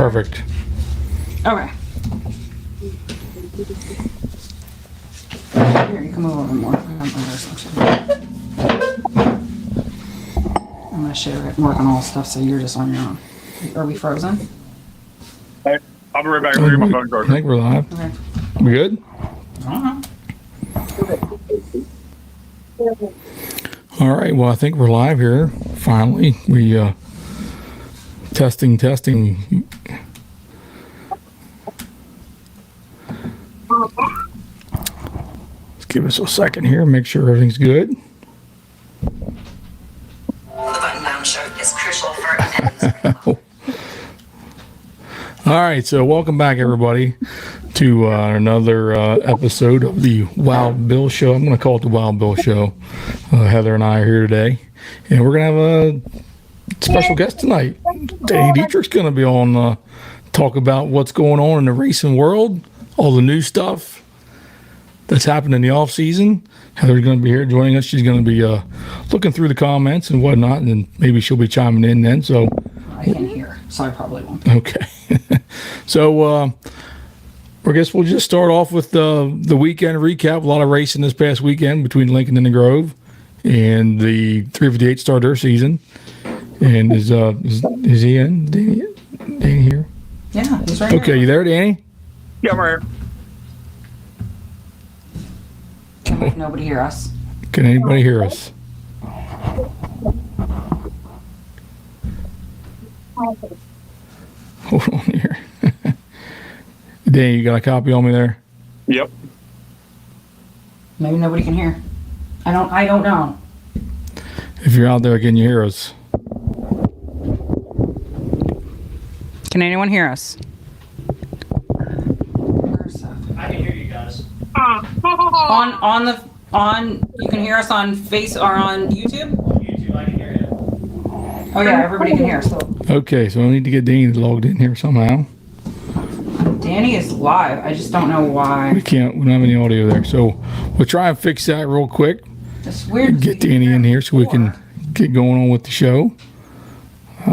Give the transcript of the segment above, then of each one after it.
Perfect. Okay. Here, you come over more. I'm gonna share it and work on all stuff, so you're just on your own. Are we frozen? Hey, I'll be right back. I'm gonna get my phone I charger. think we're live. Okay. We good? I don't know. All right. Well, I think we're live here. Finally, we testing. Let's give us a second here. Make sure everything's good. The button-down show is crucial for All right, so welcome back, everybody, to another episode of the Wild Bill Show. I'm going to call it the Wild Bill Show. Heather and I are here today, and we're going to have a special guest tonight. Danny Dietrich's going to be on, talk about what's going on in the racing world, all the new stuff that's happened in the off season. Heather's going to be here joining us. She's going to be looking through the comments and whatnot, and then maybe she'll be chiming in then. So I can hear, so I probably won't. okay. So I guess we'll just start off with the weekend recap. A lot of racing this past weekend between Lincoln and the Grove, and the 358 started their season. And is he in? Danny here? Yeah, he's right Okay, here. you there, Danny? Yeah, I'm right here. Can make nobody hear us? Can anybody hear us? Hold on here. Danny, you got a copy on me there? Yep. Maybe nobody can hear. I don't know. If you're out there, can you hear us? Can anyone hear us? I can hear you guys. On you can hear us on Face or on YouTube? On YouTube, I can hear you. Oh yeah, everybody can hear us. So Okay, so I need to get Danny logged in here somehow. Danny is live. I just don't know We why. don't have any audio there, so we'll try and fix that real quick. It's weird. Get Danny in here so we can get going on with the show.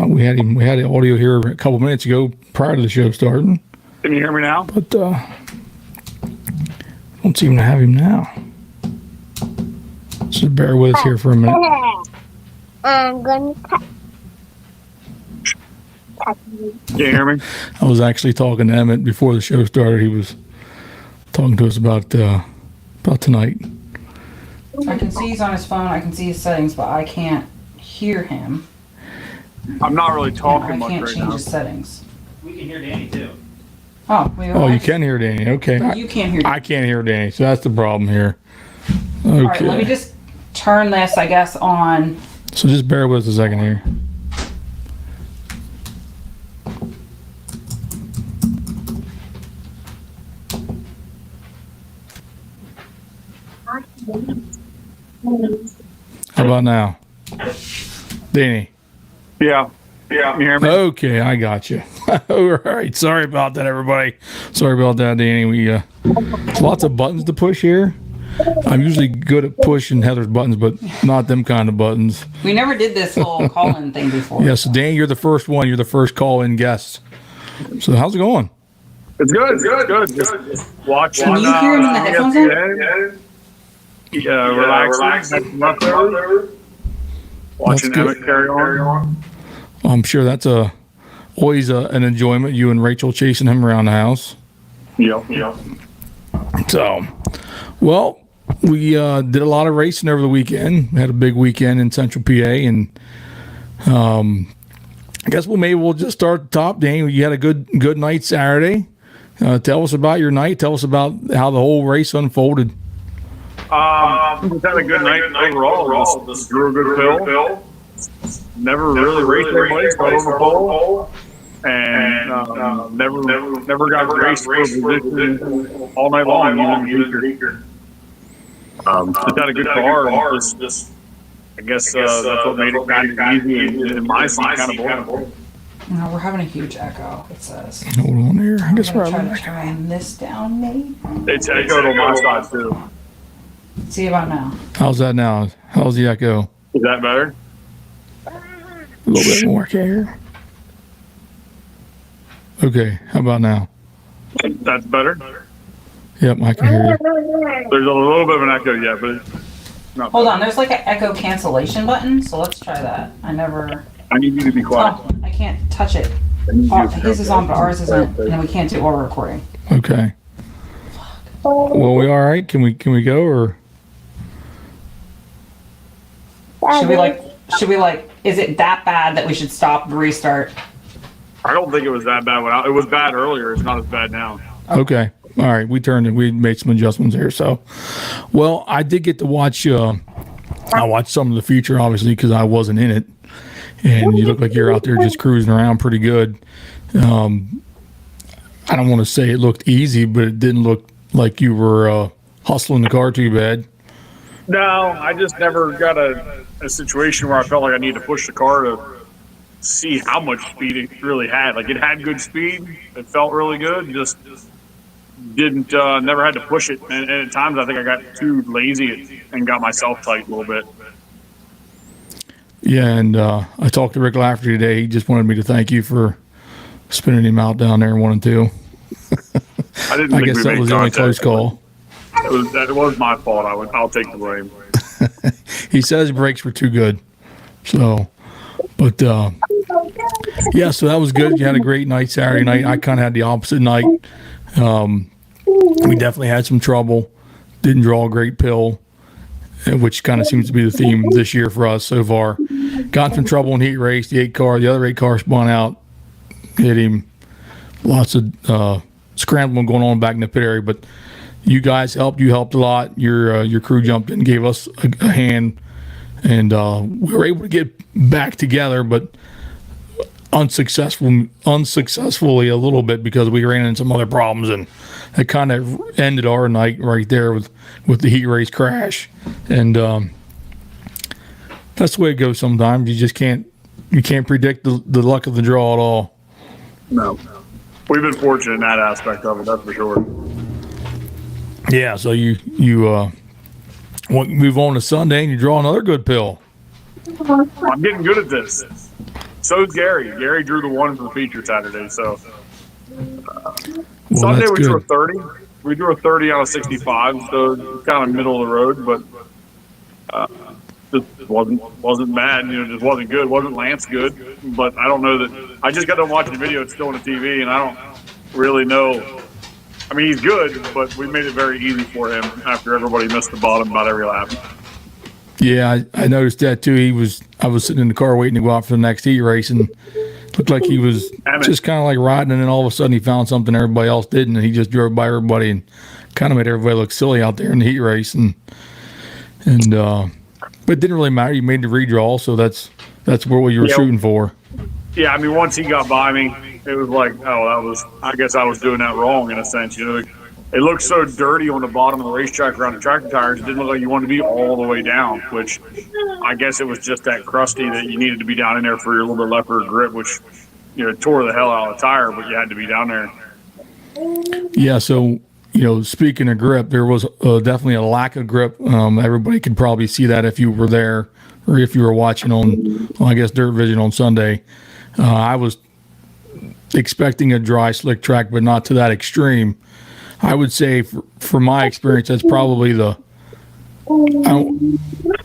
We had the audio here a couple minutes ago prior to the show starting, Can you hear me now? but don't seem to have him now. So bear with us here for a minute. I'm gonna Can you hear me? I was actually talking to Emmett before the show started. He was talking to us about tonight. I can see he's on his phone. I can see his settings, but I can't hear him. I'm not really And talking I much can't right change now. his settings. We can hear Danny too. Oh, wait, Oh, you can hear Danny. Okay. But you can't hear. I can't hear Danny, so that's the problem here. All right, let me Okay. just turn this, I guess, on. So just bear with us a second here. How about now? Danny. Yeah. Yeah. Can you hear me? Okay, I got you. All right. Sorry about that, everybody. Sorry about that, Danny. We lots of buttons to push here. I'm usually good at pushing Heather's buttons, but not them kind of buttons. We never did this whole call-in thing before. Yeah, so Danny, you're the first one. You're the first call-in guest. So how's it going? It's good. It's good. Just watching. Can you hear him in the headphones ESPN. Yeah, relaxing. Had some leftovers. Watching That's Emmett good. carry on. I'm sure that's always an enjoyment. You and Rachel chasing him around the house. Yep. So, well, we did a lot of racing over the weekend. We had a big weekend in Central PA, and I guess we'll just start at the top. Danny, you had a good night Saturday. Tell us about your night. Tell us about how the whole race unfolded. Just had a good night overall. Just drew a good pill. Never really raced anybody. Started on the pole. And never got raced for a position all night long. Even weaker. Just had a good car. Just I guess that's what made it kind of easy in my seat, kind of boring. No, we're having a huge echo, it says. Hold on here. I guess I'm we're going to try to turn this down, maybe. It's echoed on my side too. See about now. How's that now? How's the echo? Is that better? A little bit more here. Okay, how about now? That's better. Yep, I can hear you. There's a little bit of an echo, yeah, but it's not Hold bad. on, there's like an echo cancellation button, so let's try that. I need you to be quiet. oh, I can't touch it. I need you to- His is on, but ours isn't, and we can't do oral recording. Okay. Well, we all right? Can we go or? Should we like, is it that bad that we should stop and restart? I don't think it was that bad. It was bad earlier. It's not as bad now. Okay. All right. We made some adjustments here. So, well, I did get to watch, I watched some of the feature, obviously, because I wasn't in it. And you look like you're out there just cruising around pretty good. I don't want to say it looked easy, but it didn't look like you were hustling the car too bad. No, I just never got a situation where I felt like I needed to push the car to see how much speed it really had. Like, it had good speed. It felt really good. Just didn't, never had to push it. And at times I think I got too lazy and got myself tight a little bit. Yeah, and I talked to Rick Lafferty today. He just wanted me to thank you for spinning him out down there in 1 and 2. I didn't I think guess we that made was the only contact. close call. It was my fault. I'll take the blame. He says brakes were too good. So, but yeah, so that was good. You had a great night Saturday night. I kind of had the opposite night. We definitely had some trouble. Didn't draw a great pill, which kind of seems to be the theme this year for us so far. Got in some trouble in heat race. The other 8 car spun out, hit him. Lots of scrambling going on back in the pit area, but you guys helped. You helped a lot. Your crew jumped in, gave us a hand, and we were able to get back together, but unsuccessfully a little bit because we ran into some other problems, and it kind of ended our night right there with the heat race crash. And that's the way it goes sometimes. You just can't predict the luck of the draw at all. No. We've been fortunate in that aspect of it, that's for sure. Yeah, so you move on to Sunday and you draw another good pill. I'm getting good at this. So's Gary. Gary drew the 1 for the feature Saturday, so. Well, Sunday that's we drew a good. 30. We drew a 30 on a 65, so kind of middle of the road, but just wasn't bad. Just wasn't good. Wasn't Lance good? But I don't know that. I just got to watch the video. It's still on the TV, and I don't really know. I mean, he's good, but we made it very easy for him after everybody missed the bottom about every lap. Yeah, I noticed that too. I was sitting in the car waiting to go out for the next heat race, and looked like he was just kind of like riding, and then all of a sudden he found something everybody else didn't, and he just drove by everybody and kind of made everybody look silly out there in the heat race. But it didn't really matter. You made the redraw, so that's what you were shooting for. Yeah, I mean, once he got by me, it was like, I guess I was doing that wrong in a sense. It looked so dirty on the bottom of the racetrack around the tractor tires. It didn't look like you wanted to be all the way down, which I guess it was just that crusty that you needed to be down in there for your little bit lefter grip, which, tore the hell out of the tire, but you had to be down there. Yeah, so, speaking of grip, there was definitely a lack of grip. Everybody could probably see that if you were there or if you were watching on, I guess, Dirt Vision on Sunday. I was expecting a dry, slick track, but not to that extreme. I would say, for my experience, that's probably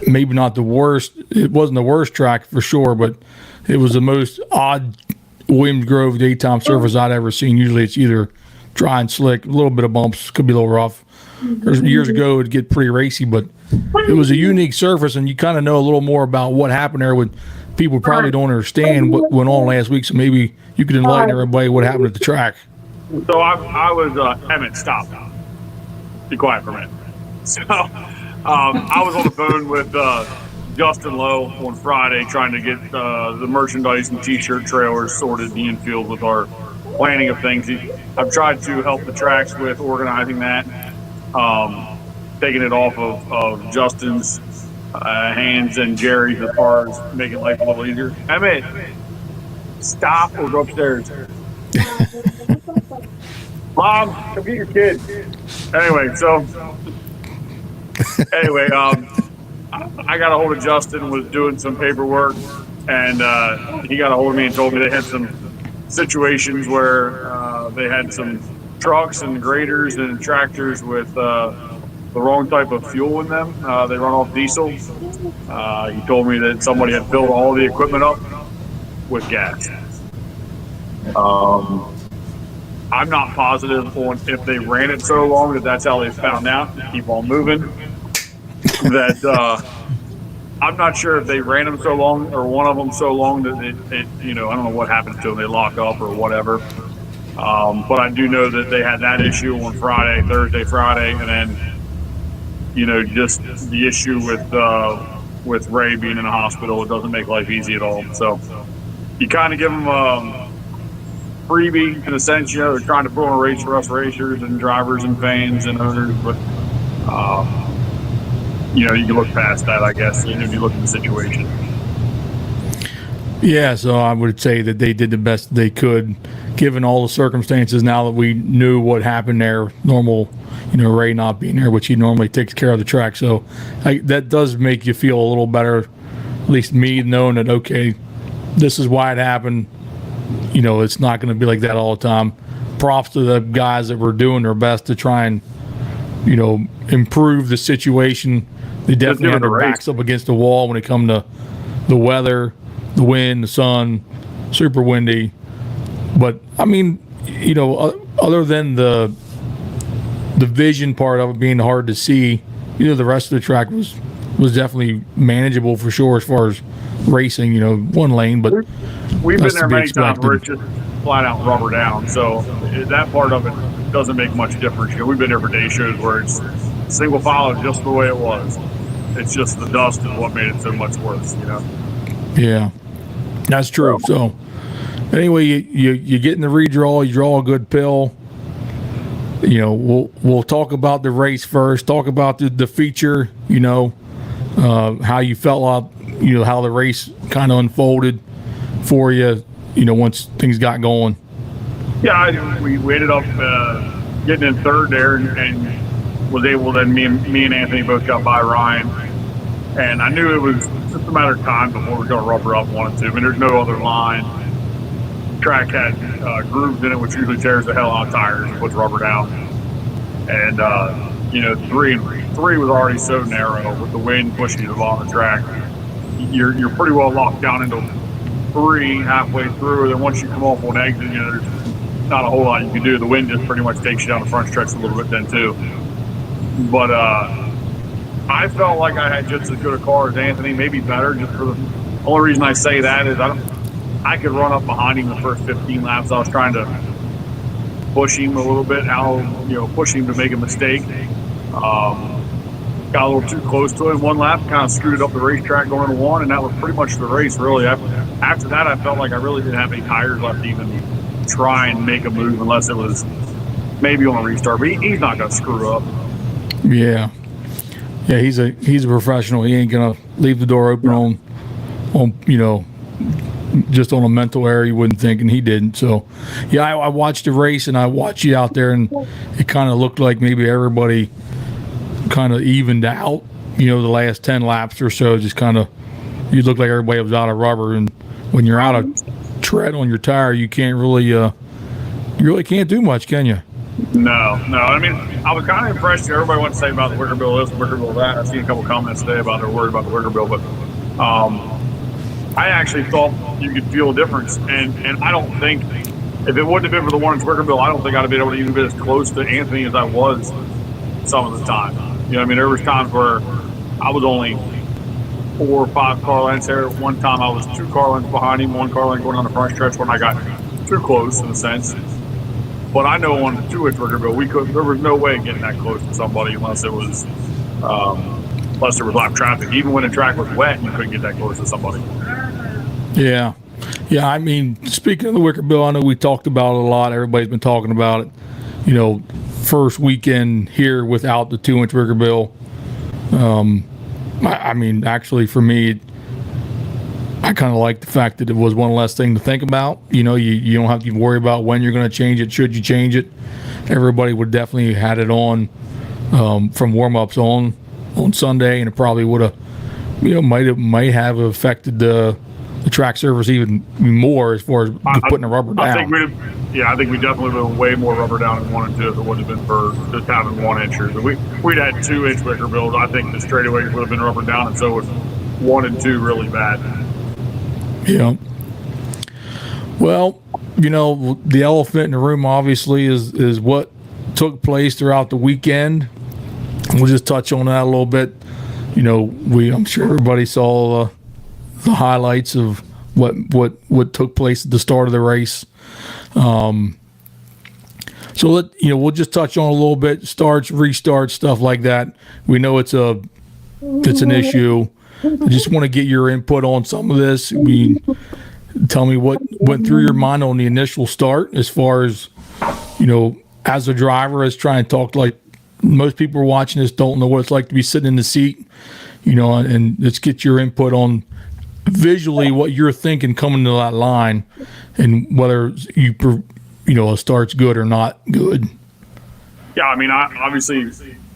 maybe not the worst. It wasn't the worst track for sure, but it was the most odd Williams Grove daytime surface I'd ever seen. Usually it's either dry and slick, a little bit of bumps, could be a little rough. Years ago, it'd get pretty racy, but it was a unique surface, and you kind of know a little more about what happened there with people probably don't understand what went on last week, so maybe you could enlighten everybody what happened at the track. So I was, Emmett, stop. Be quiet for a minute. So I was on the phone with Justin Lowe on Friday trying to get the merchandise and T-shirt trailers sorted in the infield with our planning of things. I've tried to help the tracks with organizing that, taking it off of Justin's hands and Jerry's as far as making life a little easier. Emmett, stop or go upstairs. Mom, come get your kid. Anyway, I got a hold of Justin, was doing some paperwork, and he got a hold of me and told me they had some situations where they had some trucks and graders and tractors with the wrong type of fuel in them. They run off diesel. He told me that somebody had filled all the equipment up with gas. I'm not positive on if they ran it so long that that's how they found out to keep on moving. That I'm not sure if they ran them so long or one of them so long that it I don't know what happens to them. They lock up or whatever. But I do know that they had that issue on Thursday, Friday, and then just the issue with Ray being in the hospital. It doesn't make life easy at all. So you kind of give them freebie in a sense. They're trying to put on a race for us racers and drivers and fans and owners, but you can look past that, I guess, if you look at the situation. Yeah, so I would say that they did the best they could, given all the circumstances. Now that we knew what happened there, normal, Ray not being there, which he normally takes care of the track. So that does make you feel a little better, at least me, knowing that, okay, this is why it happened. It's not going to be like that all the time. Props to the guys that were doing their best to try and, improve the situation. They definitely had their backs up against the wall when it come to the weather, the wind, the sun, super windy. But I mean, other than the vision part of it being hard to see, the rest of the track was definitely manageable for sure as far as racing. One lane, but we've been there many times where it's just flat out rubber down. So that part of it doesn't make much difference. We've been there for day shows where it's single file is just the way it was. It's just the dust is what made it so much worse. Yeah, that's true. So anyway, you get in the redraw, you draw a good pill. We'll talk about the race first. Talk about the feature. How you felt about how the race kind of unfolded for you. Once things got going. Yeah, we ended up getting in third there, and was able. Then me and Anthony both got by Ryan, and I knew it was just a matter of time before we were going to rubber up 1 and 2. I mean, there's no other line. Track had grooves in it, which usually tears the hell out of tires and puts rubber down. And three was already so narrow with the wind pushing you along the track. You're pretty well locked down into 3 halfway through. And then once you come off on exit, there's not a whole lot you can do. The wind just pretty much takes you down the front stretch a little bit then too. But I felt like I had just as good a car as Anthony, maybe better. Just for the only reason I say that is I could run up behind him the first 15 laps. I was trying to push him a little bit, push him to make a mistake. Got a little too close to him one lap, kind of screwed up the racetrack going into 1, and that was pretty much the race, really. After that, I felt like I really didn't have any tires left to even try and make a move unless it was maybe on a restart. But he's not going to screw up. Yeah, he's a professional. He ain't gonna leave the door open on just on a mental error. You wouldn't think, and he didn't. So, yeah, I watched the race and I watched you out there, and it kind of looked like maybe everybody kind of evened out. The last 10 laps or so, just kind of you looked like everybody was out of rubber, and when you're out of tread on your tire, you can't really you really can't do much, can you? No. I mean, I was kind of impressed. Everybody wants to say about the wicker bill this, wicker bill that. I've seen a couple comments today about they're worried about the wicker bill, but I actually thought you could feel a difference. And I don't think, if it wouldn't have been for the 1 inch wicker bill, I don't think I'd have been able to even be as close to Anthony as I was some of the time. I mean, there was times where I was only 4 or 5 car lengths there. One time I was 2 car lengths behind him, 1 car length going on the front stretch when I got too close in a sense. But I know on the 2 inch wicker bill, there was no way getting that close to somebody unless there was lap traffic. Even when the track was wet, you couldn't get that close to somebody. Yeah. I mean, speaking of the wicker bill, I know we talked about it a lot. Everybody's been talking about it. First weekend here without the 2 inch wicker bill. I mean, actually, for me, I kind of like the fact that it was one less thing to think about. You don't have to even worry about when you're going to change it. Should you change it, everybody would definitely had it on from warm-ups on Sunday, and it probably would have, might have affected the the track surface even more as far as putting the rubber down. I think we definitely would have way more rubber down in 1 and 2 if it wouldn't have been for just having 1-inchers. If we'd had 2-inch wicker bills, I think the straightaways would have been rubber down, and so would 1 and 2 really bad. Yeah. Well, the elephant in the room obviously is what took place throughout the weekend. We'll just touch on that a little bit. I'm sure everybody saw the highlights of what took place at the start of the race. So we'll just touch on a little bit, starts, restarts, stuff like that. We know it's an issue. I just want to get your input on some of this. Tell me what went through your mind on the initial start, as far as as a driver, as trying to talk, like most people watching this don't know what it's like to be sitting in the seat, and let's get your input on visually what you're thinking coming to that line, and whether a start's good or not good. Yeah, I mean, obviously,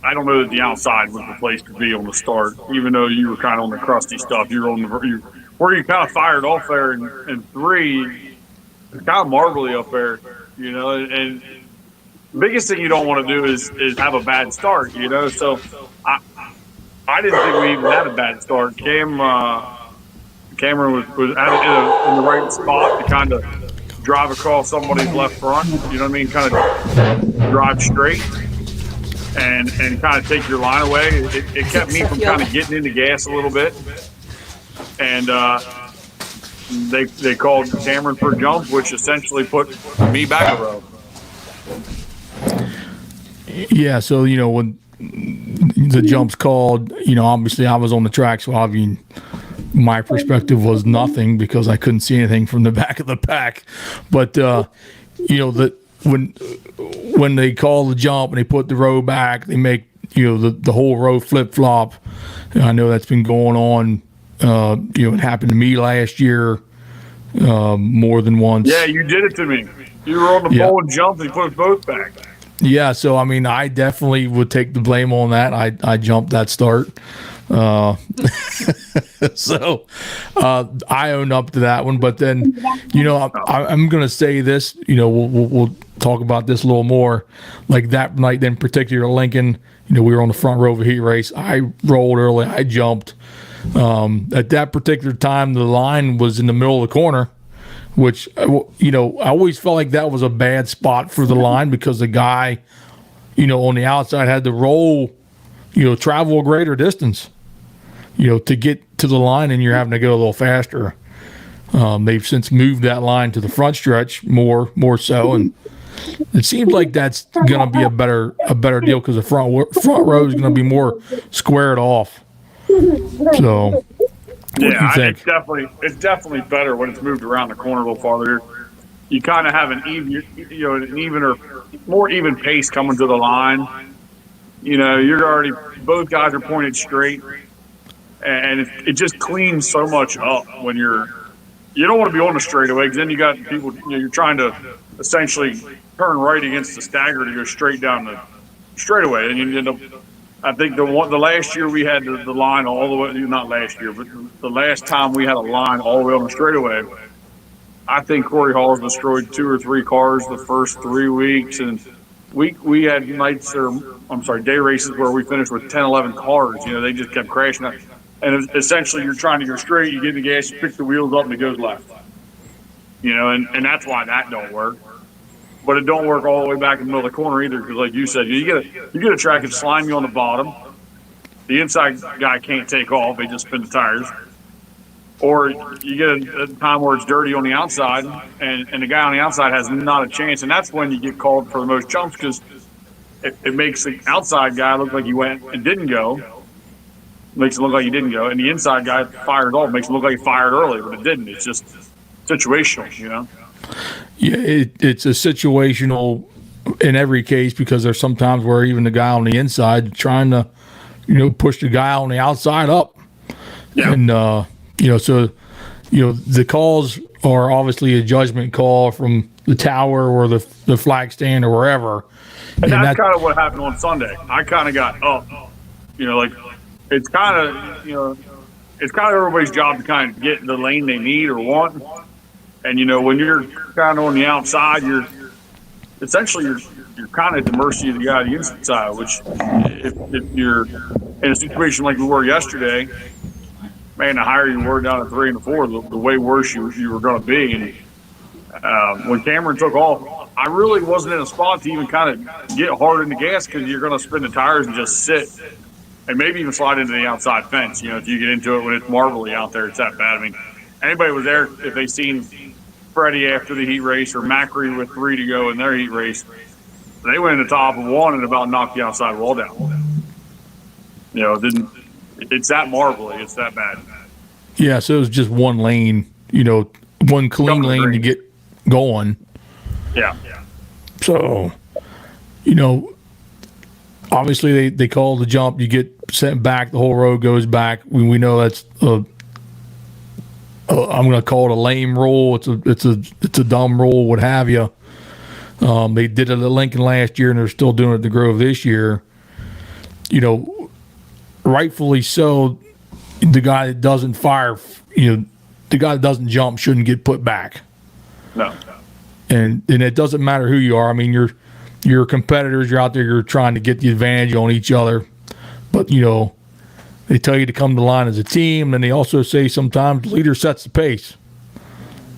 I don't know that the outside was the place to be on the start, even though you were kind of on the crusty stuff. You were on where you kind of fired off there in 3. It's kind of marbly up there, and the biggest thing you don't want to do is have a bad start, So I didn't think we even had a bad start. Cameron was in the right spot to kind of drive across somebody's left front. You know what I mean? Kind of drive straight and kind of take your line away. It kept me from kind of getting into gas a little bit. And they called Cameron for a jump, which essentially put me back a row. Yeah, so when the jump's called, obviously I was on the track, so my perspective was nothing because I couldn't see anything from the back of the pack. But when they call the jump and they put the row back, they make the whole row flip flop. I know that's been going on. It happened to me last year more than once. Yeah, you did it to me. You were on the pole and jumped and you put us both back. Yeah, so I mean, I definitely would take the blame on that. I jumped that start. So I own up to that one. But then, I'm going to say this, we'll talk about this a little more. Like that night in particular, Lincoln, we were on the front row of a heat race. I rolled early. I jumped. At that particular time, the line was in the middle of the corner, which, I always felt like that was a bad spot for the line because the guy, on the outside had to roll, travel a greater distance, to get to the line, and you're having to go a little faster. They've since moved that line to the front stretch more so, and it seems like that's going to be a better deal because the front row is going to be more squared off. So, what do you think? It's definitely better when it's moved around the corner a little farther. You kind of have an evener, more even pace coming to the line. Both guys are pointed straight, and it just cleans so much up when you don't want to be on the straightaway because then you got people. You're trying to essentially turn right against the stagger to go straight down the straightaway, and you end up. I think the last year we had the line all the way, not last year, but the last time we had a line all the way on the straightaway, I think Corey Hall's destroyed 2 or 3 cars the first 3 weeks. And we had day races where we finished with 10, 11 cars. They just kept crashing out. And essentially you're trying to go straight, you get in the gas, you pick the wheels up, and it goes left. And that's why that don't work. But it don't work all the way back in the middle of the corner either, because like you said, you get a track that's slimy on the bottom. The inside guy can't take off; they just spin the tires. Or you get a time where it's dirty on the outside, and the guy on the outside has not a chance, and that's when you get called for the most jumps because it makes the outside guy look like he went and didn't go. Makes it look like he didn't go, and the inside guy fired off. Makes it look like he fired early, but it didn't. It's just situational, Yeah, it's a situational in every case because there's sometimes where even the guy on the inside trying to, push the guy on the outside up. Yeah. And, the calls are obviously a judgment call from the tower or the flag stand or wherever. And that's kind of what happened on Sunday. I kind of got up, it's kind of, it's kind of everybody's job to kind of get in the lane they need or want. And when you're kind of on the outside, you're kind of at the mercy of the guy on the inside. Which, if you're in a situation like we were yesterday, man, the higher you were down at 3 and 4, the way worse you were going to be. And when Cameron took off, I really wasn't in a spot to even kind of get hard in the gas because you're going to spin the tires and just sit. And maybe even slide into the outside fence, if you get into it when it's marbly out there, it's that bad. I mean, anybody was there, if they seen Freddie after the heat race or Macri with 3 to go in their heat race, they went in the top of 1 and about knocked the outside wall down. It's that marbly, it's that bad. Yeah, so it was just one lane, one clean lane to get going. Yeah. So, obviously they call the jump, you get sent back, the whole road goes back. We know that's I'm going to call it a lame rule. It's a dumb rule, what have you. They did it at Lincoln last year, and they're still doing it at the Grove this year. Rightfully so. The guy that doesn't fire, the guy that doesn't jump shouldn't get put back. No. And it doesn't matter who you are. I mean, you're competitors. You're out there. You're trying to get the advantage on each other. But they tell you to come to the line as a team, and they also say sometimes the leader sets the pace.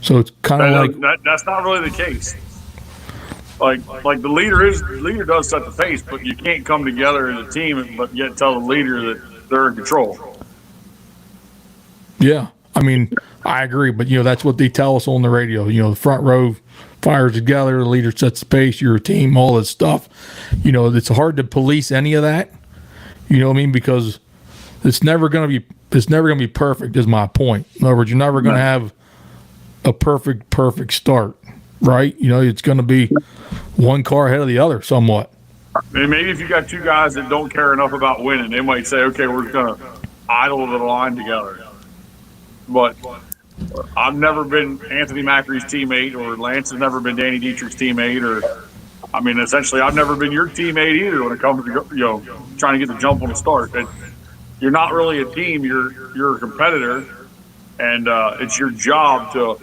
So it's kind of like that's not really the case. Like the leader does set the pace, but you can't come together as a team, but yet tell the leader that they're in control. Yeah, I mean, I agree, but that's what they tell us on the radio. The front row fires together, the leader sets the pace, you're a team, all this stuff. It's hard to police any of that. You know what I mean? Because it's never going to be perfect. Is my point. In other words, you're never going to have a perfect start, right? It's going to be one car ahead of the other somewhat. And maybe if you got 2 guys that don't care enough about winning, they might say, okay, we're going to idle the line together. But I've never been Anthony Macri's teammate, or Lance has never been Danny Dietrich's teammate, essentially I've never been your teammate either when it comes to trying to get the jump on the start. You're not really a team. You're a competitor, and it's your job to.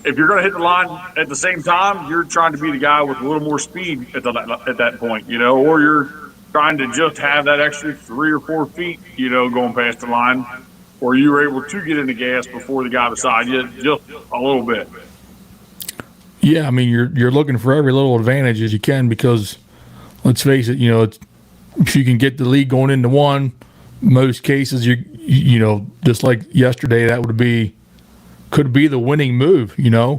If you're going to hit the line at the same time, you're trying to be the guy with a little more speed at that point, or you're trying to just have that extra 3 or 4 feet, going past the line. Or you were able to get in the gas before the guy beside you, just a little bit. Yeah, I mean, you're looking for every little advantage as you can because, let's face it, if you can get the lead going into one, most cases, just like yesterday, that could be the winning move, Yeah.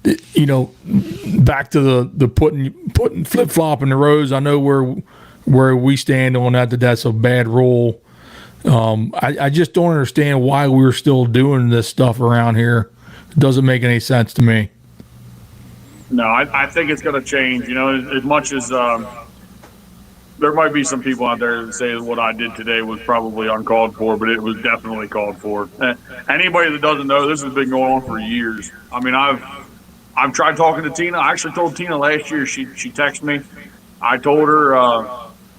Back to the putting flip flop in the rows. I know where we stand on that's a bad rule. I just don't understand why we're still doing this stuff around here. It doesn't make any sense to me. No, I think it's going to change. As much as there might be some people out there that say that what I did today was probably uncalled for, but it was definitely called for. Anybody that doesn't know, this has been going on for years. I mean, I've tried talking to Tina. I actually told Tina last year. She texted me. I told her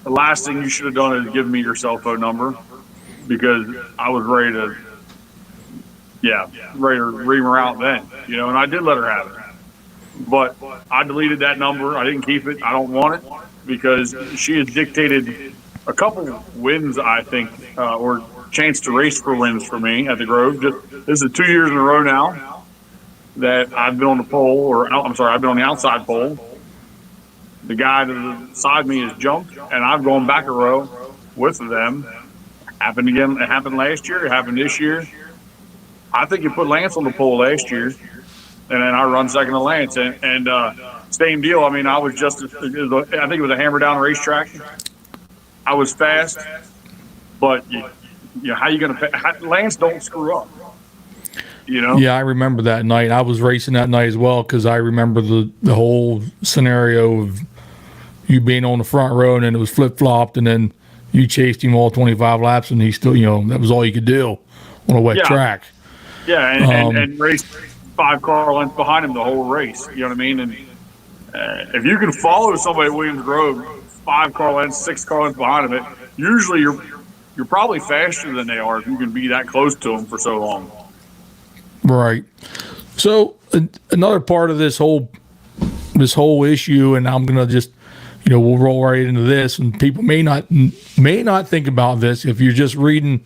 the last thing you should have done is give me your cell phone number, because I was ready to ream her out then, and I did let her have it. But I deleted that number. I didn't keep it. I don't want it because she has dictated a couple wins, I think, or chance to race for wins for me at the Grove. This is 2 years in a row now that I've been on the pole, I've been on the outside pole. The guy to the side of me has jumped, and I've gone back a row with them. Happened again. It happened last year. It happened this year. I think you put Lance on the pole last year, and then I run second to Lance. And same deal. I mean, I was I think it was a hammer down racetrack. I was fast, but how you going to Lance don't screw up. Yeah, I remember that night. I was racing that night as well because I remember the whole scenario of you being on the front row and then it was flip-flopped and then you chased him all 25 laps and he still, that was all you could do on a wet track. Yeah, and raced 5 car lengths behind him the whole race. You know what I mean? And if you can follow somebody at Williams Grove 5 car lengths, 6 car lengths behind him, usually you're probably faster than they are if you can be that close to them for so long. Right. So another part of this whole issue, and I'm gonna just, we'll roll right into this, and people may not think about this if you're just reading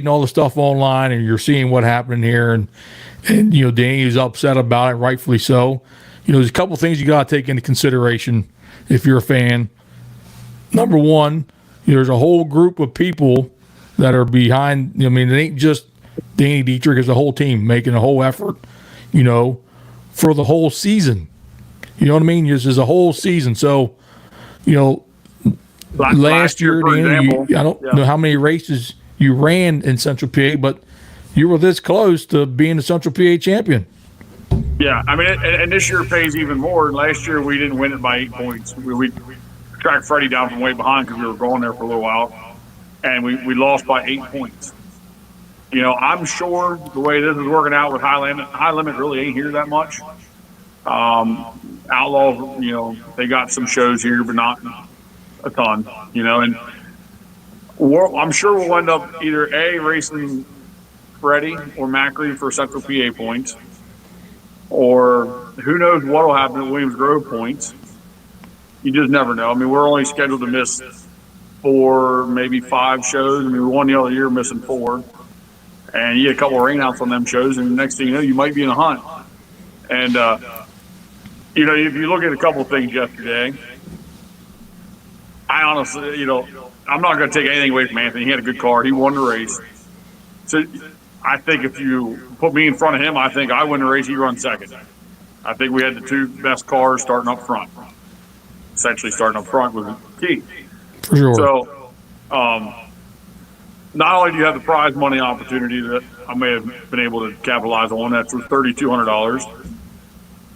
all the stuff online and you're seeing what happened here, and Danny is upset about it, rightfully so. There's a couple things you got to take into consideration if you're a fan. Number one, there's a whole group of people that are behind. It ain't just Danny Dietrich, as a whole team making a whole effort, for the whole season. You know what I mean? This is a whole season. So, last year, for Danny, example, I don't know how many races you ran in Central PA, but you were this close to being the Central PA champion. Yeah, and this year pays even more. Last year we didn't win it by 8 points. We tracked Freddie down from way behind because we were going there for a little while, and we lost by 8 points. I'm sure the way this is working out with high limit really ain't here that much. Outlaw, they got some shows here, but not a ton. And I'm sure we'll end up either A, racing Freddie or Macri for Central PA points, or who knows what will happen at Williams Grove points. You just never know. We're only scheduled to miss 4, maybe 5 shows. We won the other year missing 4. And you get a couple of rainouts on them shows, and the next thing you know, you might be in a hunt. And, if you look at a couple of things yesterday, I honestly, I'm not going to take anything away from Anthony. He had a good car. He won the race. So I think if you put me in front of him, I think I win the race, he runs second. I think we had the 2 best cars starting up front. Essentially starting up front was key. For sure. So, not only do you have the prize money opportunity that I may have been able to capitalize on, that's worth $3,200.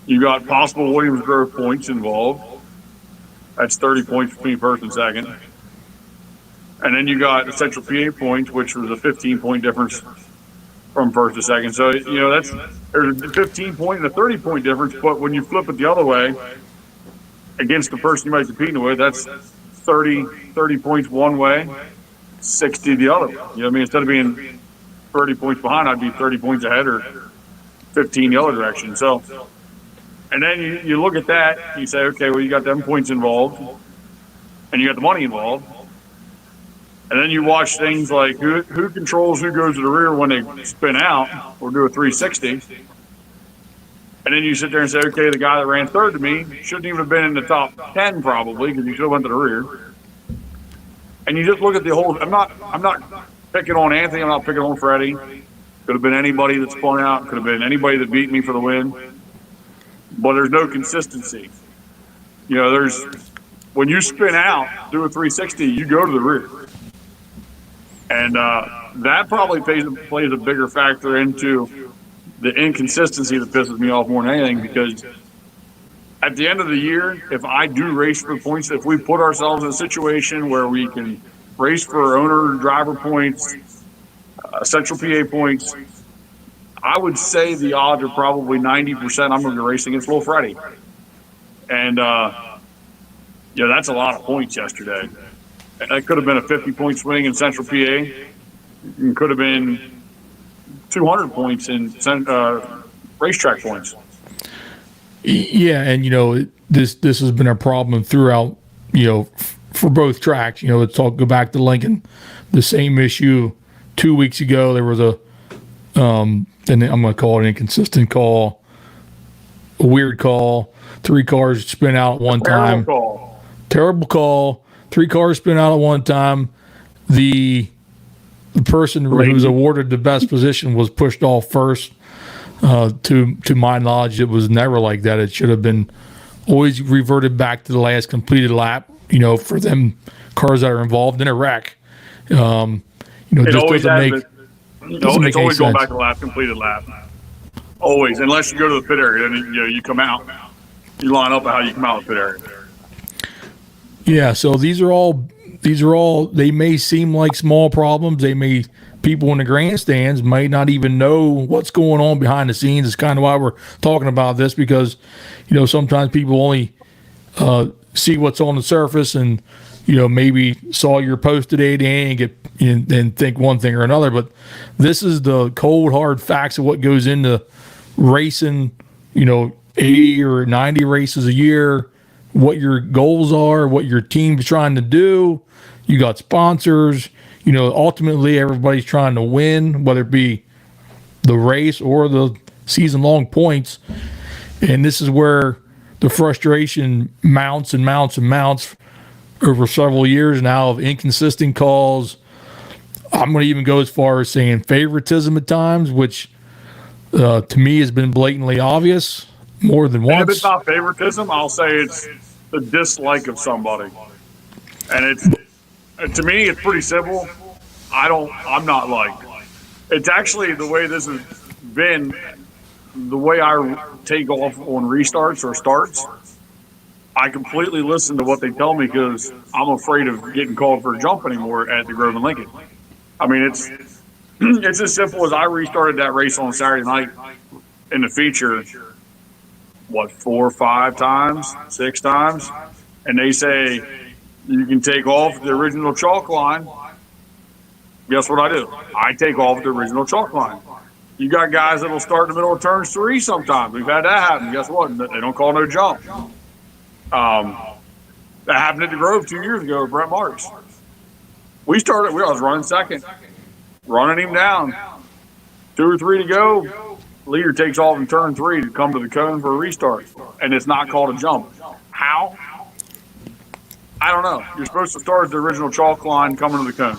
You got possible Williams Grove points involved. That's 30 points between first and second. And then you got the Central PA points, which was a 15-point difference from first to second. So, there's a 15-point and a 30-point difference, but when you flip it the other way, against the person you might be competing with, that's 30 points one way, 60 the other way. Instead of being 30 points behind, I'd be 30 points ahead or 15 the other direction. So, and then you look at that, you say, okay, well, you got them points involved, and you got the money involved. And then you watch things like who controls who goes to the rear when they spin out or do a 360. And then you sit there and say, okay, the guy that ran third to me shouldn't even have been in the top 10 probably because he should have went to the rear. And you just look at the whole. I'm not picking on Anthony. I'm not picking on Freddie. Could have been anybody that spun out. Could have been anybody that beat me for the win. But there's no consistency. When you spin out, do a 360, you go to the rear. And that probably plays a bigger factor into the inconsistency that pisses me off more than anything, because at the end of the year, if I do race for points, if we put ourselves in a situation where we can race for owner driver points, Central PA points, I would say the odds are probably 90% I'm going to be racing against Little Freddie. And, that's a lot of points yesterday. That could have been a 50-point swing in Central PA. It could have been 200 points in racetrack points. Yeah, and this has been a problem throughout, for both tracks. Let's go back to Lincoln. The same issue 2 weeks ago. There was a, and I'm going to call it an inconsistent call, a weird call. 3 cars spin out at one time. Terrible call. 3 cars spin out at one time. The person who was awarded the best position was pushed off first. To my knowledge, it was never like that. It should have been always reverted back to the last completed lap, for them cars that are involved in a wreck. Just doesn't make it's any always going sense. back to the completed lap. Always, unless you go to the pit area, then you come out. You line up at how you come out of the pit area. Yeah, so these are all they may seem like small problems. People in the grandstands might not even know what's going on behind the scenes. It's kind of why we're talking about this, because sometimes people only see what's on the surface, and maybe saw your post today, Danny, and think one thing or another. But this is the cold, hard facts of what goes into racing, 80 or 90 races a year, what your goals are, what your team's trying to do. You got sponsors. Ultimately, everybody's trying to win, whether it be the race or the season-long points. And this is where the frustration mounts and mounts and mounts over several years now of inconsistent calls. I'm going to even go as far as saying favoritism at times, which to me has been blatantly obvious more than once. And if it's not favoritism, I'll say it's the dislike of somebody. And to me, it's pretty simple. I'm not liked. It's actually the way this has been, the way I take off on restarts or starts. I completely listen to what they tell me because I'm afraid of getting called for a jump anymore at the Grove and Lincoln. I mean, it's as simple as I restarted that race on Saturday night in the feature, 4, 5 times, 6 times, and they say you can take off the original chalk line. Guess what I do? I take off the original chalk line. You got guys that'll start in the middle of turns 3 sometimes. We've had that happen. Guess what? They don't call no jump. That happened at the Grove 2 years ago with Brent Marks. I was running second, running him down. 2 or 3 to go. Leader takes off in turn 3 to come to the cone for a restart, and it's not called a jump. How? I don't know. You're supposed to start at the original chalk line coming to the cone.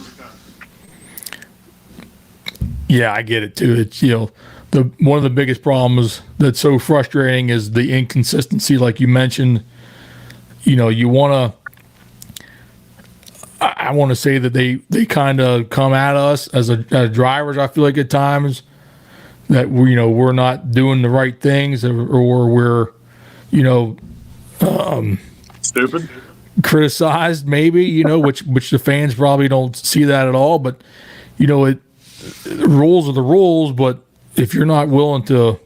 Yeah, I get it too. It's one of the biggest problems that's so frustrating is the inconsistency, like you mentioned. You want to. I want to say that they kind of come at us as drivers. I feel like at times that we're not doing the right things, or we're Stupid. criticized maybe. Which the fans probably don't see that at all. But the rules are the rules, but if you're not willing to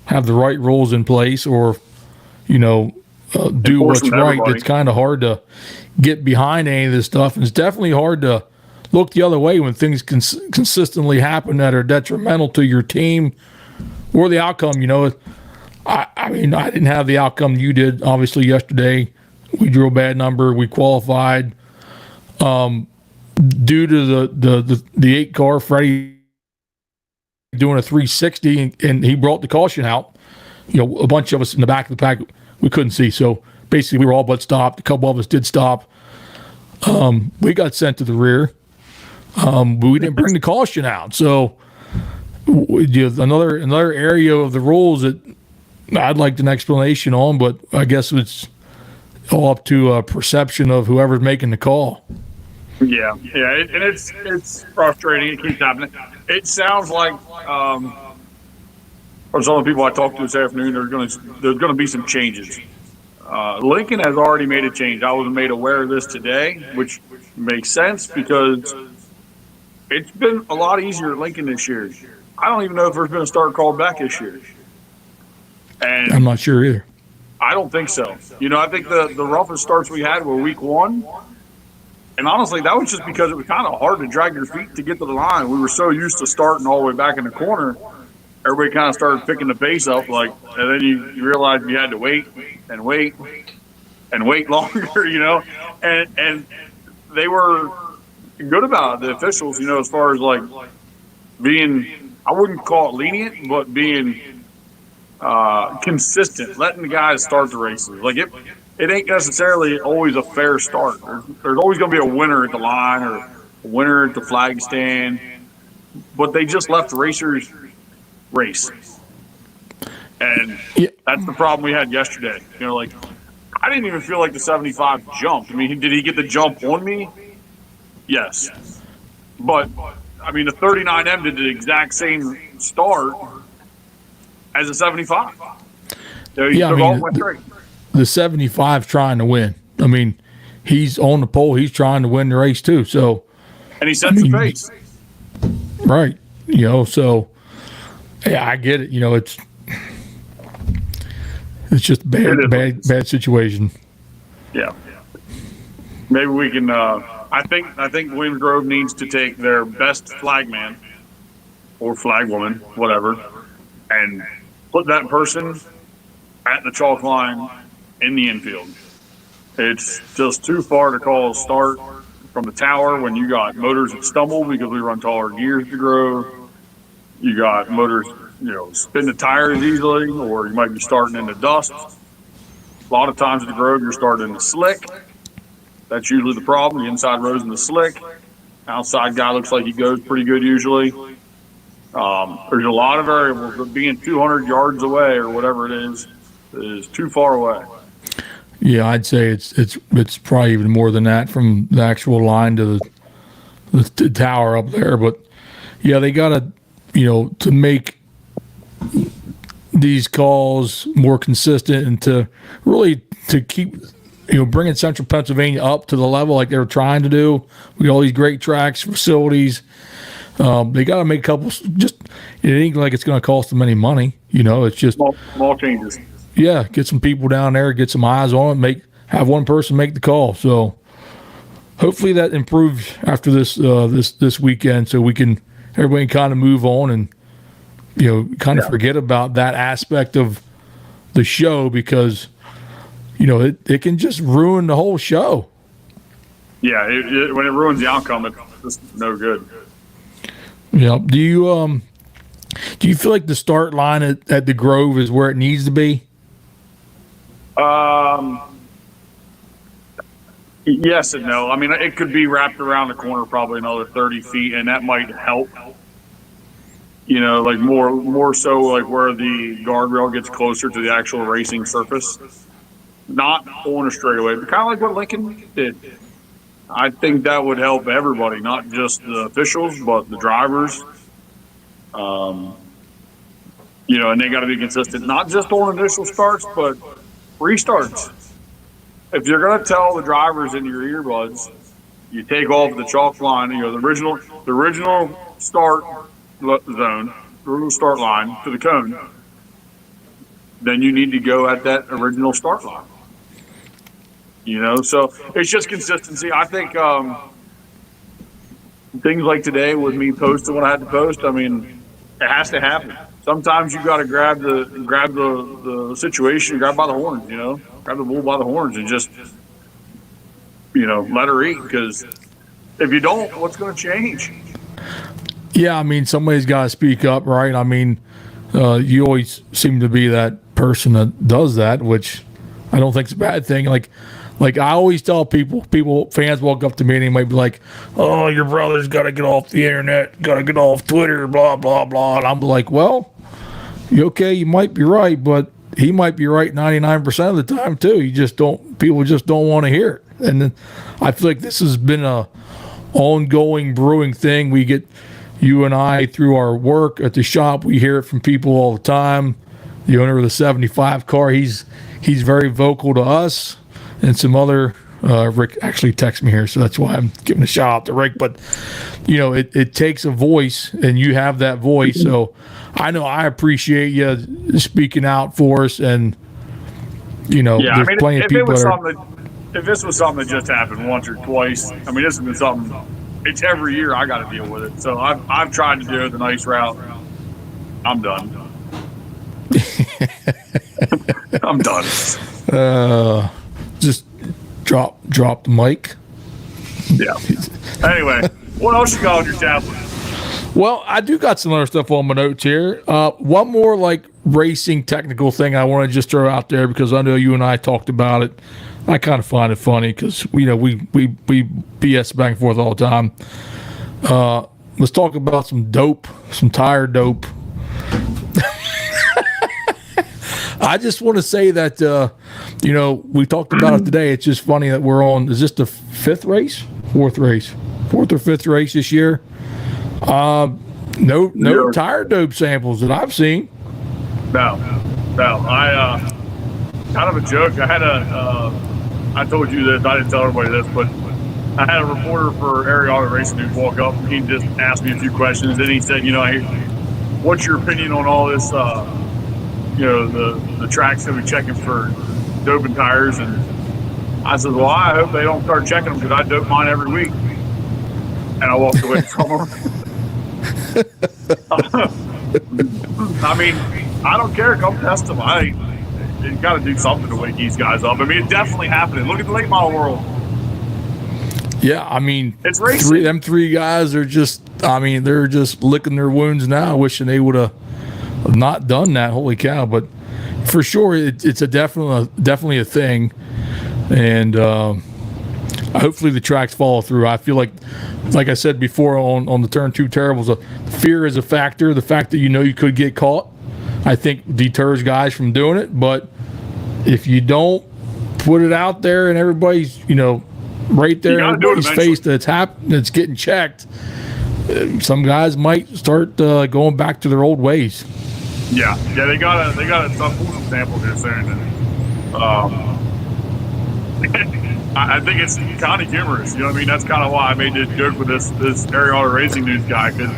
have the right rules in place or, do what's right, it's kind of hard to get behind any of this stuff. And it's definitely hard to look the other way when things consistently happen that are detrimental to your team or the outcome. I mean, I didn't have the outcome you did, obviously, yesterday. We drew a bad number. We qualified. Due to the 8 car, Freddie doing a 360 and he brought the caution out. A bunch of us in the back of the pack we couldn't see, so basically we were all but stopped. A couple of us did stop. We got sent to the rear, but we didn't bring the caution out. So another area of the rules that I'd like an explanation on, but I guess it's all up to perception of whoever's making the call. Yeah, and it's frustrating. It keeps happening. It sounds like from some of the people I talked to this afternoon, there's going to be some changes. Lincoln has already made a change. I was made aware of this today, which makes sense because it's been a lot easier at Lincoln this year. I don't even know if there's been a start called back this year, and I'm not sure either. I don't think so. I think the roughest starts we had were week 1. And honestly, that was just because it was kind of hard to drag your feet to get to the line. We were so used to starting all the way back in the corner. Everybody kind of started picking the pace up, and then you realized you had to wait and wait and wait longer, And they were good about it, the officials, as far as being, I wouldn't call it lenient, but being consistent, letting the guys start the races. It ain't necessarily always a fair start. There's always going to be a winner at the line or a winner at the flag stand, but they just left the racers race. And that's the problem we had yesterday. I didn't even feel like the 75 jumped. I mean, did he get the jump on me? Yes. But, I mean, the 39M did the exact same start as a 75. The 75's trying to win. I mean, he's on the pole. He's trying to win the race too. So, and he sets the pace. Right. So, yeah, I get it. It's just bad situation. Yeah. maybe we can. I think Williams Grove needs to take their best flagman or flagwoman, whatever, and put that person at the chalk line in the infield. It's just too far to call a start from the tower when you got motors that stumble because we run taller gears to Grove. You got motors, spin the tires easily, or you might be starting in the dust. A lot of times at the Grove, you're starting in the slick. That's usually the problem. The inside road's in the slick. Outside guy looks like he goes pretty good usually. There's a lot of variables, but being 200 yards away or whatever it is too far away. Yeah, I'd say it's probably even more than that from the actual line to the tower up there. But yeah, they gotta, to make these calls more consistent and to really to keep, bringing Central Pennsylvania up to the level like they were trying to do. We got all these great tracks, facilities. They got to make a couple. Just it ain't like it's going to cost them any money. It's just small changes. Yeah, get some people down there, get some eyes on it, have one person make the call. So hopefully that improves after this weekend, so everybody can kind of move on and forget about that aspect of the show, because it can just ruin the whole show. Yeah, when it ruins the outcome, it's just no good. Yeah. Do you feel like the start line at the Grove is where it needs to be? Yes and no. I mean, it could be wrapped around the corner probably another 30 feet, and that might help. Like more so like where the guardrail gets closer to the actual racing surface. Not on a straightaway, but kind of like what Lincoln did. I think that would help everybody, not just the officials, but the drivers. And they got to be consistent, not just on initial starts, but restarts. If you're going to tell the drivers in your earbuds, you take off the chalk line, the original start zone, the original start line to the cone, then you need to go at that original start line. So it's just consistency. I think things like today with me posting what I had to post, I mean, it has to happen. Sometimes you got to grab the situation, grab by the horns, grab the bull by the horns and just, let her eat. Because if you don't, what's going to change? Yeah, I mean, somebody's got to speak up, right? I mean, you always seem to be that person that does that, which I don't think is a bad thing. Like I always tell fans walk up to me and they might be like, "Oh, your brother's got to get off the internet, got to get off Twitter, blah, blah, blah." And I'm like, well, okay, you might be right, but he might be right 99% of the time too. People just don't want to hear it. And then I feel like this has been a ongoing brewing thing. We get, you and I, through our work at the shop, we hear it from people all the time. The owner of the 75 car, he's very vocal to us. And some other, Rick actually texted me here, so that's why I'm giving a shout out to Rick. But, it takes a voice, and you have that voice. So I know I appreciate you speaking out for us. And, there's plenty of people if this was something that just happened once or twice, I mean, this has been something, it's every year I got to deal with it. So I've tried to do the nice route. I'm done. I'm done. Just drop the mic. Yeah. Anyway, what else you got on your tablet? Well, I do got some other stuff on my notes here. One more racing technical thing I want to just throw out there, because I know you and I talked about it. I kind of find it funny because we BS back and forth all the time. Let's talk about some tire dope. I just want to say that, we talked about it today. It's just funny that we're on, is this the fourth or fifth race this year? No tire dope samples that I've seen. No. I, kind of a joke. I told you this, I didn't tell everybody this, but I had a reporter for Ariana Racing who walk up and he just asked me a few questions. And he said, what's your opinion on all this, the tracks that we checking for doping tires? And I said, well, I hope they don't start checking them because I dope mine every week. And I walked away from them. I mean, I don't care. Come test them. You got to do something to wake these guys up. I mean, it's definitely happening. Look at the late model world. Yeah, I mean, It's racing. them three guys are just, I mean, they're just licking their wounds now, wishing they would have not done that. Holy cow. But for sure, it's a definitely a thing. And hopefully the tracks follow through. I feel like I said before on the Turn 2 Terribles, fear is a factor. The fact that you could get caught, I think deters guys from doing it. But if you don't put it out there and everybody's, right there in everybody's face that's getting checked, some guys might start going back to their old ways. Yeah, they got some samples here soon. And, I think it's kind of humorous. You know what I mean? That's kind of why I made this joke with this RacingHot Racing News guy, because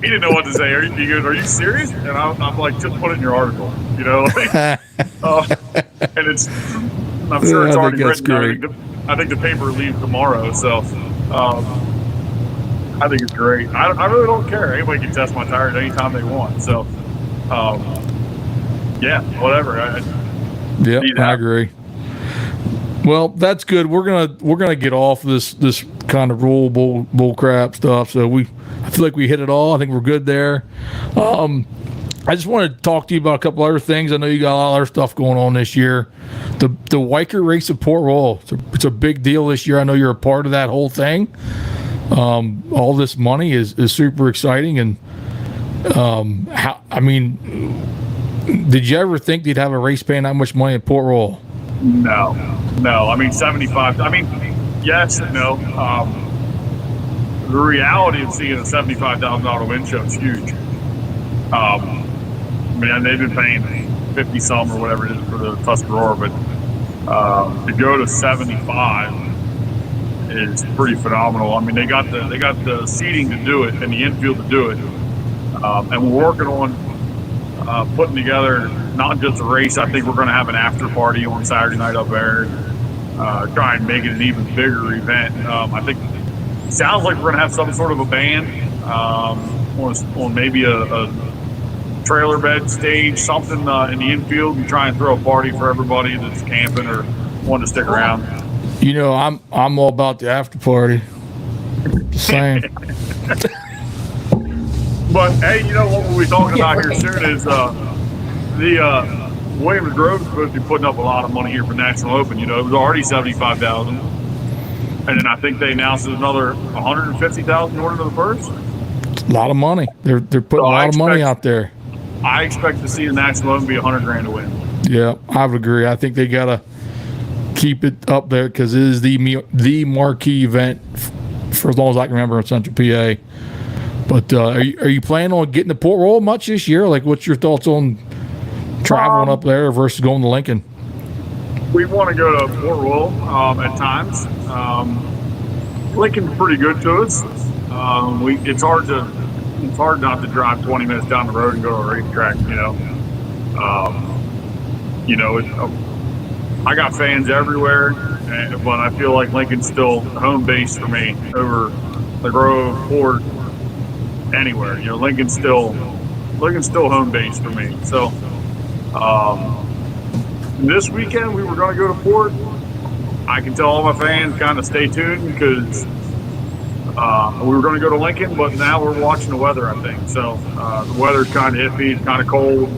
he didn't know what to say. He goes, "Are you serious?" And I'm like, "Just put it in your article." And I'm sure it's already written. I think the paper leaves tomorrow, so I think it's great. I really don't care. Anybody can test my tires anytime they want. So, yeah, whatever. I agree. Well, that's good. We're gonna get off this kind of rule bull crap stuff. So I feel like we hit it all. I think we're good there. I just wanted to talk to you about a couple other things. I know you got a lot of other stuff going on this year. The Weicker race at Port Royal. It's a big deal this year. I know you're a part of that whole thing. All this money is super exciting. And did you ever think they'd have a race paying that much money at Port Royal? No. I mean, 75. I mean, yes and no. The reality of seeing a $75,000 win show is huge. They've been paying 50 some or whatever it is for the Tuscarora, but to go to 75 is pretty phenomenal. I mean, they got the seating to do it and the infield to do it, and we're working on putting together not just a race. I think we're going to have an after party on Saturday night up there, try and make it an even bigger event. I think it sounds like we're going to have some sort of a band on maybe a trailer bed stage, something in the infield, and try and throw a party for everybody that's camping or wanting to stick around. I'm all about the after party. Just saying. But hey, what we'll be talking about here soon is the Williams Grove is supposed to be putting up a lot of money here for National Open. It was already $75,000, and then I think they announced there's another $150,000 order to the purse. A lot of money. They're putting a lot of money out there. I expect to see the National Open be $100,000 to win. Yeah, I would agree. I think they gotta keep it up there because it is the marquee event for as long as I can remember in Central PA. But are you planning on getting to Port Royal much this year? Like, what's your thoughts on traveling up there versus going to Lincoln? We want to go to Port Royal at times. Lincoln's pretty good to us. It's hard not to drive 20 minutes down the road and go to a racetrack. I got fans everywhere, but I feel like Lincoln's still home base for me over the Grove, Port, anywhere. Lincoln's still home base for me. So this weekend we were going to go to Port. I can tell all my fans kind of stay tuned because we were going to go to Lincoln, but now we're watching the weather, I think. So the weather's kind of iffy, it's kind of cold.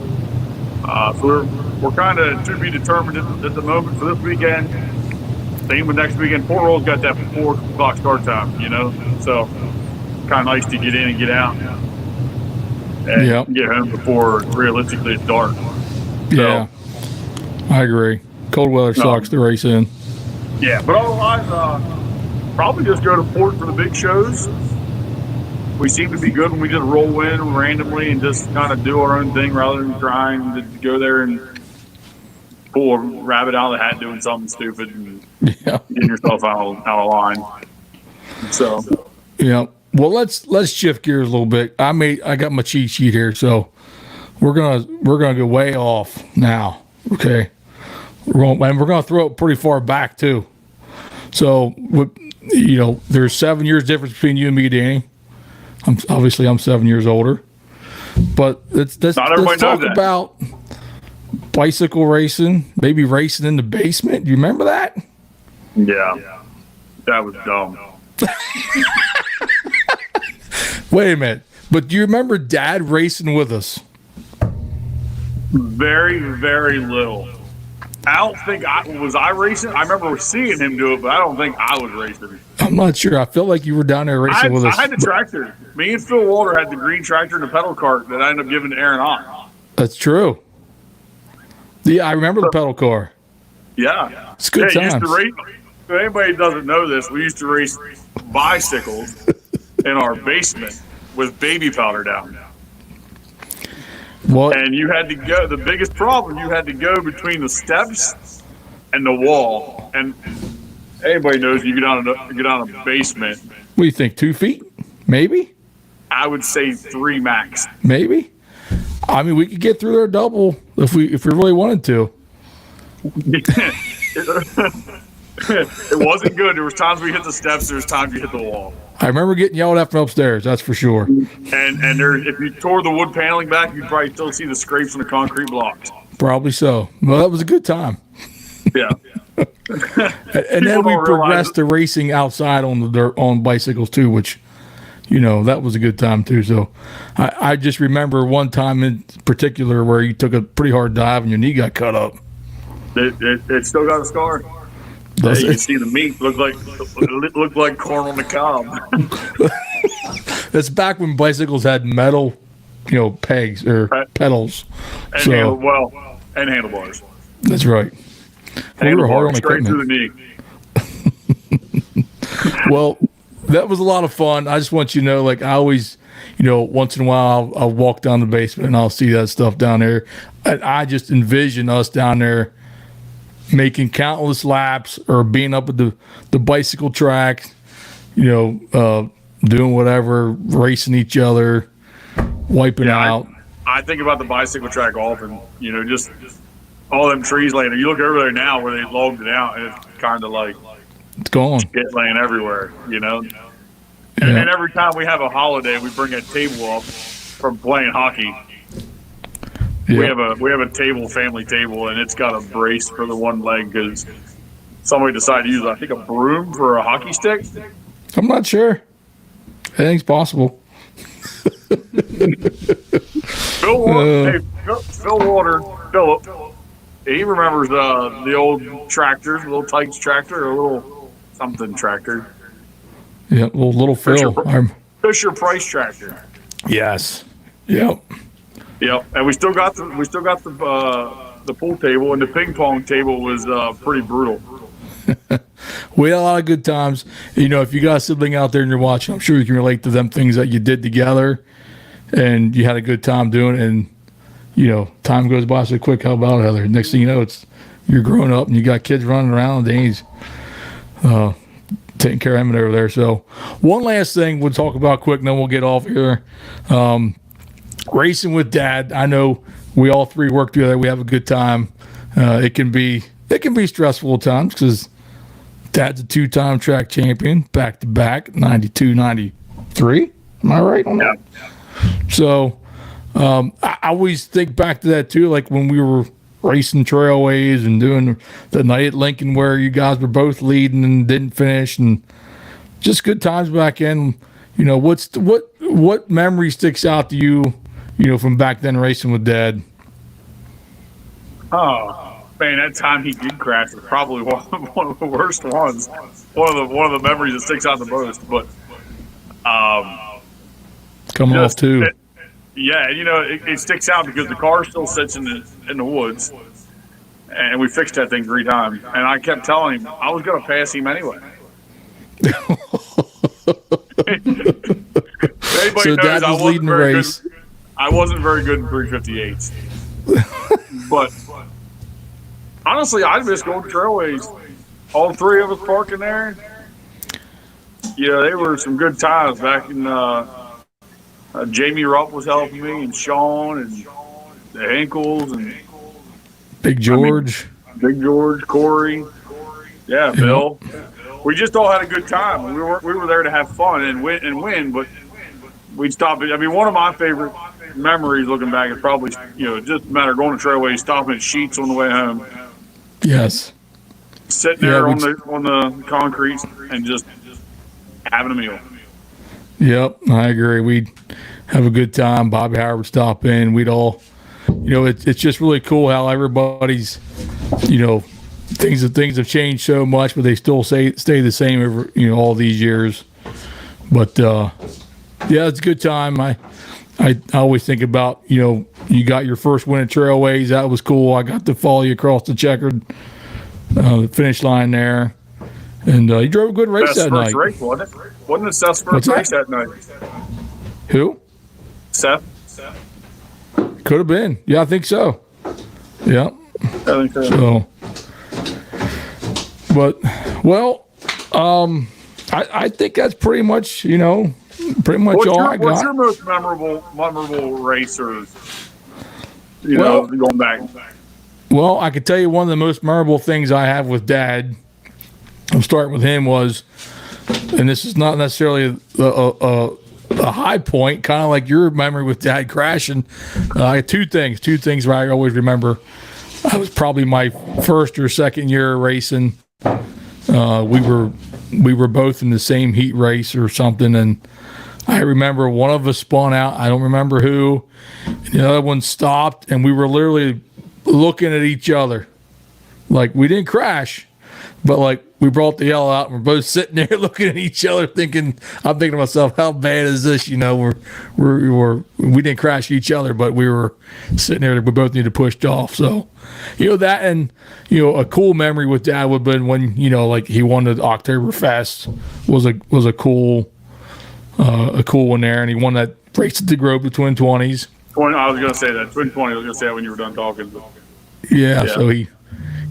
So we're kind of to be determined at the moment for this weekend. Same with next weekend. Port Royal's got that 4 o'clock start time, so kind of nice to get in and get out and get home before realistically it's dark. Yeah, I agree. Cold weather sucks to race in. Yeah, but otherwise, probably just go to Port for the big shows. We seem to be good when we just roll in randomly and just kind of do our own thing rather than trying to go there and pull a rabbit out of the hat doing something stupid and getting yourself out of line. So, well, let's shift gears a little bit. I got my cheat sheet here, so we're gonna go way off now. Okay, And we're going to throw it pretty far back too. So, there's 7 years difference between you and me, Danny. I'm 7 years older. But let's talk about bicycle racing, maybe racing in the basement. Do you remember that? Yeah. That was dumb. Wait a minute. But do you remember Dad racing with us? Very, very little. I don't think was I racing? I remember seeing him do it, but I don't think I was racing. I'm not sure. I felt like you were down there racing with us. I had the tractor. Me and Phil Walter had the green tractor and the pedal cart that I ended up giving to Aaron Ott. That's true. Yeah, I remember the pedal car. Yeah. It's good times. Used to race, if anybody doesn't know this, we used to race bicycles in our basement with baby powder down. What? And you had to go. The biggest problem, you had to go between the steps and the wall. And anybody knows you get on a basement. What do you think? 2 feet? Maybe. I would say 3 max. Maybe. I mean, we could get through there double if we really wanted to. It wasn't good. There was times we hit the steps. There was times you hit the wall. I remember getting yelled at from upstairs. That's for sure. And there, if you tore the wood paneling back, you'd probably still see the scrapes on the concrete blocks. Probably so. Well, that was a good time. Yeah. And then we progressed to racing outside on the dirt on bicycles too, which, that was a good time too. So I just remember one time in particular where you took a pretty hard dive and your knee got cut up. It still got a scar. Yeah, you can see the meat looked like corn on the cob. That's back when bicycles had metal, pegs or pedals. And and handlebars. That's right. We were hard on straight equipment. through the knee. Well, that was a lot of fun. I just want you to know, like I always, once in a while I'll walk down the basement and I'll see that stuff down there. And I just envision us down there making countless laps or being up at the bicycle track, doing whatever, racing each other, wiping out. I think about the bicycle track often, just all them trees laying there. You look over there now where they logged it out, and it's kind of like it's gone. Shit laying everywhere, And Yeah. every time we have a holiday, we bring a table up from playing hockey. Yeah. We have a table, family table, and it's got a brace for the one leg because somebody decided to use, I think, a broom for a hockey stick. I'm not sure. Anything's possible. Phil Walter, Philip, he remembers the old tractors, a little Tykes tractor, or a little something tractor. Yeah, little Phil. Fisher Price tractor. Yes. Yep. Yep, and we still got the pool table, and the ping pong table was pretty brutal. We had a lot of good times. If you got a sibling out there and you're watching, I'm sure you can relate to them things that you did together, and you had a good time doing it. And time goes by so quick. How about it, Heather? Next thing you know, you're growing up and you got kids running around, and he's taking care of him over there. So, one last thing we'll talk about quick, and then we'll get off here. Racing with Dad. I know we all three work together. We have a good time. It can be stressful at times because Dad's a 2-time track champion, back to back, 92, 93. Am I right on that? So I always think back to that too, like when we were racing trailways and doing the night at Lincoln where you guys were both leading and didn't finish, and just good times back in. What memory sticks out to you? From back then racing with Dad. Oh man, that time he did crash was probably one of the worst ones. One of the memories that sticks out the most. But coming off too. It sticks out because the car still sits in the woods, and we fixed that thing 3 times. And I kept telling him I was going to pass him anyway. So Dad was leading the race. I wasn't very good in 358s. But honestly, I miss going to trailways. All 3 of us parking there. Yeah, they were some good times back in Jamie Rupp was helping me, and Sean, and the Hinkles, and Big George. Big George, Corey. Yeah, Bill. We just all had a good time. We were there to have fun and win, but we'd stop it. I mean, one of my favorite memories looking back is probably, just a matter of going to Trailway, stopping at Sheets on the way home. Yes. Sitting there on the concrete and just having a meal. Yep, I agree. We'd have a good time. Bobby Howard would stop in. We'd all, it's just really cool how everybody's, things have changed so much, but they still stay the same over, all these years. But yeah, it's a good time. I always think about, you got your first win at Trailways. That was cool. I got to follow you across the checkered finish line there. And you drove a good race that night. Race, wasn't it? Wasn't it Seth's first race that night? Who? Seth? Could have been. Yeah, I think so. Yeah. I think so. But, well, I think that's pretty much, all I got. What's your most memorable race or, going back? Well, I could tell you one of the most memorable things I have with Dad, I'm starting with him, was, and this is not necessarily a high point, kind of like your memory with Dad crashing. I had two things where I always remember. I was probably my first or second year racing. We were both in the same heat race or something, and I remember one of us spun out. I don't remember who. And the other one stopped, and we were literally looking at each other. Like, we didn't crash, but like we brought the yellow out, and we're both sitting there looking at each other, I'm thinking to myself, how bad is this? We didn't crash each other, but we were sitting there. We both needed pushed off. So, that, and a cool memory with Dad would have been when like he won the Oktoberfest was a cool one there, and he won that race at the Grove, the Twin 20s. I was gonna say that Twin 20. I was gonna say that when you were done talking. But. Yeah, so he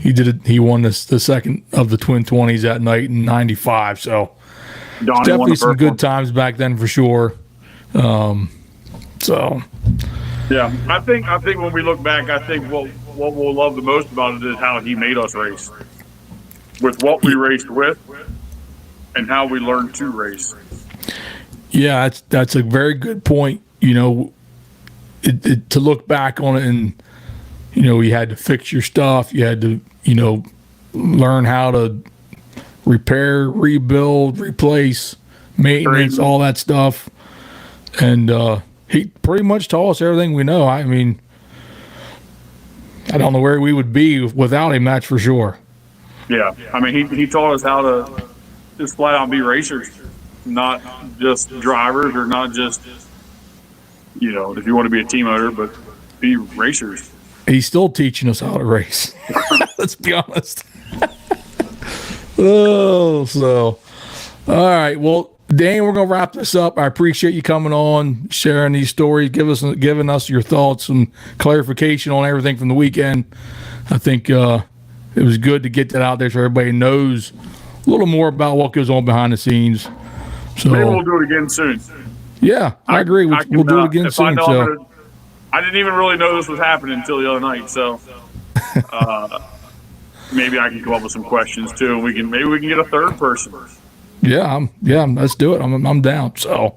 did it. He won the second of the Twin 20s that night in '95. So definitely some good times back then for sure. So yeah, I think when we look back, I think what we'll love the most about it is how he made us race, with what we raced with, and how we learned to race. Yeah, that's a very good point. To look back on it, and you had to fix your stuff. You had to learn how to repair, rebuild, replace, maintenance, all that stuff. And he pretty much taught us everything we know. I mean, I don't know where we would be without him, that's for sure. Yeah, I mean, he taught us how to just flat out be racers, not just drivers, or not just, if you want to be a team owner, but be racers. He's still teaching us how to race. Let's be honest. All right. Well, Dan, we're going to wrap this up. I appreciate you coming on, sharing these stories, giving us your thoughts and clarification on everything from the weekend. I think it was good to get that out there so everybody knows a little more about what goes on behind the scenes. So maybe we'll do it again soon. Yeah, I agree. We'll do it again soon. I didn't even really know this was happening until the other night, so maybe I can come up with some questions too, and maybe we can get a third person. Yeah, let's do it. I'm down. So,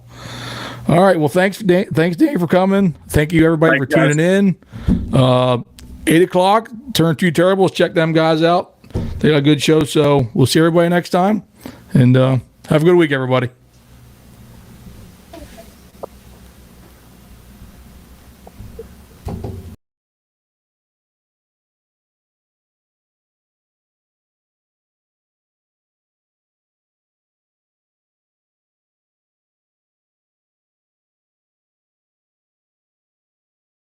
all right. Well, thanks, Dan, for coming. Thank you, everybody, for tuning in. 8:00, Turn 2 Terribles. Check them guys out. They got a good show. So we'll see everybody next time, and have a good week, everybody.